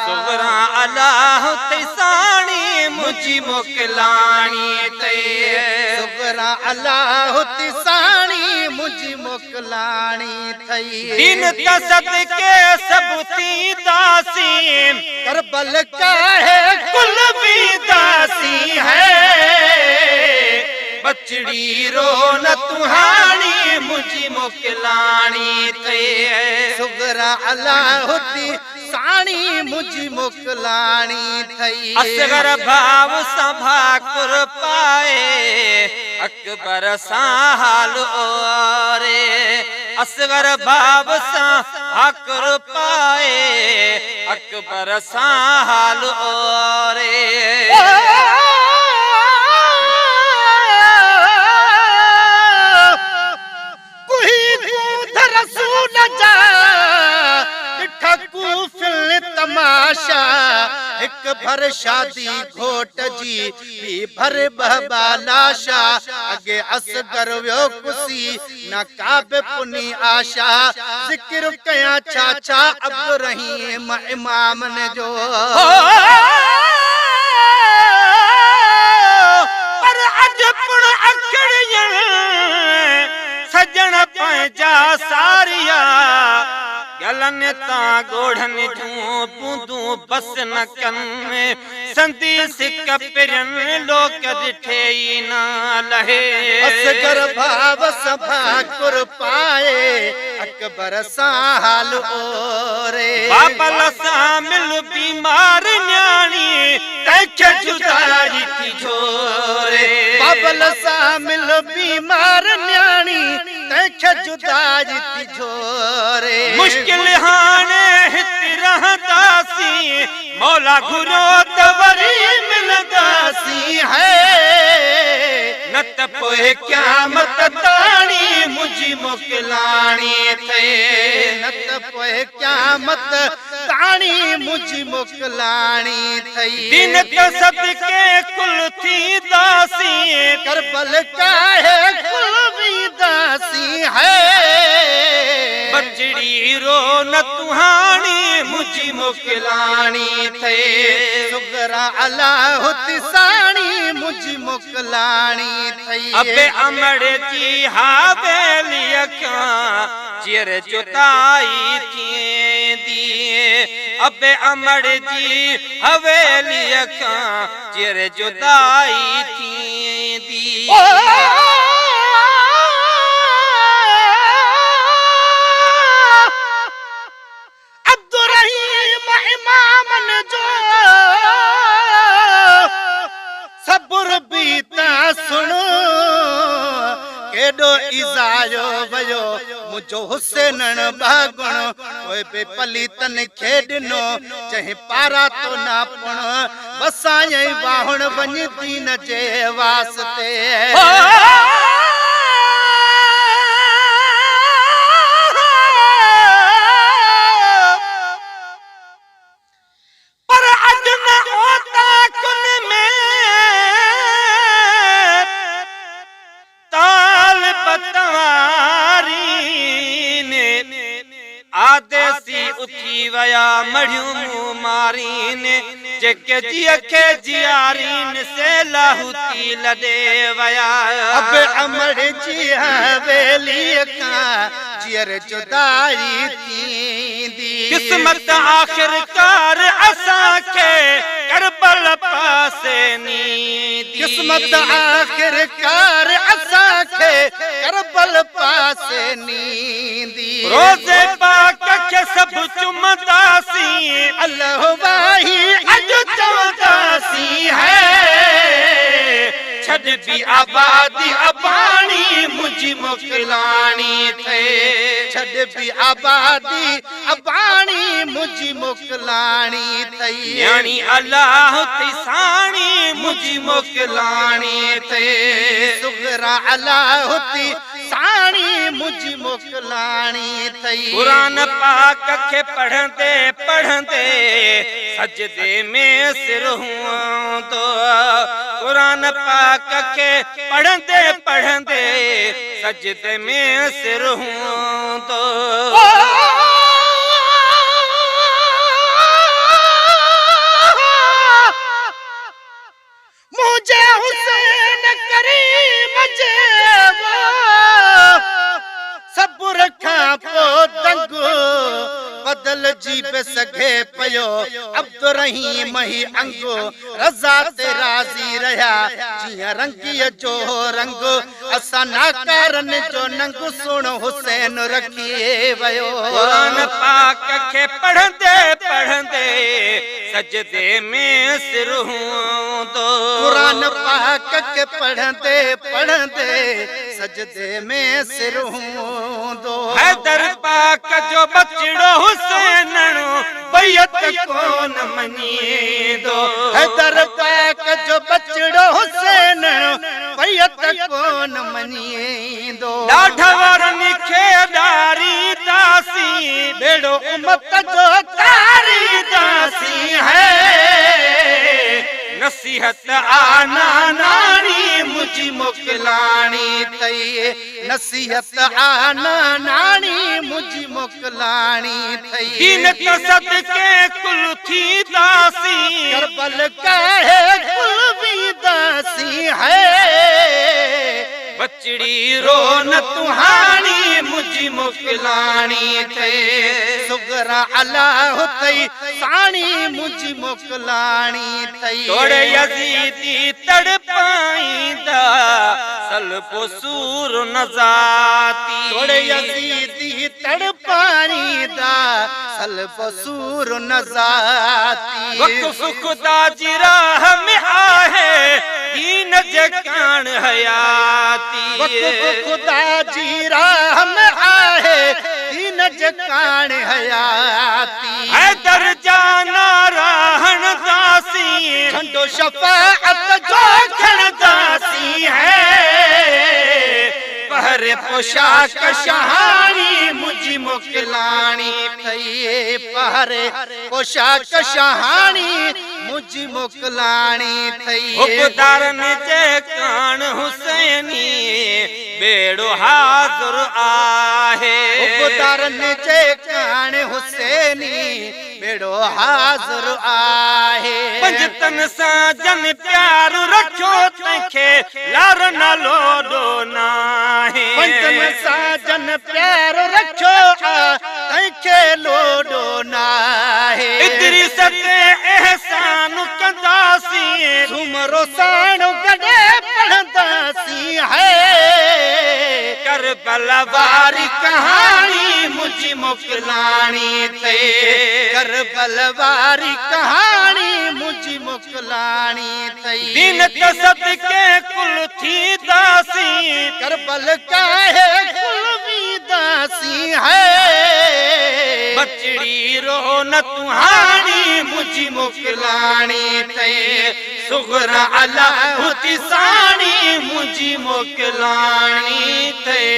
सुगरा अल्लाह तिसानी मुझी मोकलानी ते सुगरा अल्लाह तिसानी मुझी मोकलानी थई दिन तसद के सब थी दासी करबल का है कुल भी दासी है बचड़ी रो न तुहानी मुझी मोकलानी थे सुगरा अल्लाह तिसानी मुझी मोकलानी थई असगर भाव सभा कुर पाए अकबर साल ओरे असगर भाव साकुर पाए अकबर साल ओरे तमाशा एक भर शादी घोट जी भी भर बहबा लाशा अगे असगर व्यो कुसी न काब पुनी आशा जिक्र कया चाचा अब्दुर्रहीम इमाम ने जो पर अज पुण अखड़ियां सजन पंहिंजा सारिया गलन ता गोढ़न जूं बूंदूं बस न कन संदी सिक पिरन लोक दिठे न लहे असगर भाव सभा कुर पाए अकबर साल ओरे बाबल सां मिल बीमार न्याणी तैखे जुदाई थी झोरे बाबल सां मिल बीमार न्याणी तैखे जुदाई थी झोरे मुश्किल हाने हित रहंदासी मौला घुरो त वरी मिलंदासी है न त पोइ क़यामत ताणी मुझी मोकलाणी थे न त पोइ क़यामत ताणी मुझी मोकलाणी थई दिन तसद के कुल थी दासी करबल का है कुल भी दासी है बचड़ी रो न तुहानी मुझी मोकलानी थे सुगरा अल्लाह तिसानी मुझी मोकलानी थई अबे अमड़ जी हवेली का चिर जुदाई थी दिए अबे अमड़ जी हवेली का चिर जुदाई थी दी सुनो केडो इजायो भयो मुझो हुसैन बागुण ओए बे पलीतन खेडनो चहे पारा तो ना पण बसाई वाहण वञती न जे वास्ते पर अज न होता कुन में आदेसी उठी वया मड़ियूं मारीन जेके जिया के जियारीन से लाहुती लदे वया अब अमर जी हवेली का जियर जुदाई थींदी किस्मत आखिरकार असा के करबल पासे नीदी किस्मत आखिरकार असा के करबल पासे नीदी रोजे पाक के सब चुमदासी अल्लाह वाही अज चौदासी है छद भी आबादी अबानी मुझी मोकलानी थे छद भी आबादी अबानी मुझी मोकलानी थई यानी अल्लाह तिसानी मुझी मोकलानी थे सुगरा अल्लाह तिसानी मुझी मोकलानी थई कुरान पाक के पढ़ंदे पढ़ंदे सजदे में सिर हुआ तो कुरान पाक के पढ़ंदे पढ़ंदे सजदे में सिर हुआ तो मुझे हुसैन करीम जे सब्र खां पोइ दंगो बदल जी पे सघे पियो अब्दुर्रहीम ही अंगो रज़ा ते राज़ी रहिया जीअं रंगीअ जो रंग असां नाकारन जो नंग सुण हुसैन रखी वियो कुरान पाक के पढ़ंदे पढ़ंदे सजदे में सिर हुआ तो कुरान पाक के पढ़ंदे पढ़ंदे सजदे में सिर हूंदो हैदर पाक जो बचड़ो हुसैन बैयत कोन मञींदो हैदर पाक जो बचड़ो हुसैन बैयत कोन मञींदो ॾाढवरनि खे ॾारींदासीं बेड़ो उम्मत जो तारींदासीं है नसीहत आना नानी मुझी मोकिलाणी तई नसीहत आना नानी मुझी मोकिलाणी तई दीन त सदके कुल थी दासी करबल काहे कुल भी दासी है बचड़ी रोन तुहानी मुझी मोकिलाणी थे सुगरा अल्लाह तई साणी मुझी मोकिलाणी तई तोड़े यजीदी तड़पाईंदा सल्बो सूर नजाती तोड़े यजीदी तड़पाईंदा सल्बो सूर नजाती वक्त खुदा जी राह में आहे दीन जे कान हयाती वक्त खुदा जी राह में आहे दीन जे कान हयाती हैदर जाना रहन दासी झंडो शफाअत जो खणदासी है पहरे पोशाक शहानी मुझी मोकिलाणी थई पहरे पोशाक शहानी मुझी मोकिलाणी थई हुबदारन जे कान हुसैनी बेड़ो हाज़ुर आहे हुबदारन जे कान हुसैनी बेड़ो हाज़ुर आहे पंजतन सां जन प्यार रखियो तंहिंखे लार न लोॾो नाहे पंजतन सां जन प्यार रखियो तंहिंखे लोॾो नाहे इदरीस ते एहसान कंदासीं झूमरो साणो गॾे पढ़ंदासीं है करबला वारी कहानी मुझी मोकिलाणी थे करबल वारी कहानी मुझी मोकिलाणी थई दीन त सदके कुल थी दासी करबल काहे कुल भी दासी है बचड़ी रो न तुहानी मुझी मोकिलाणी थे सुगरा अल्लाह हुती साणी मुझी मोकिलाणी थे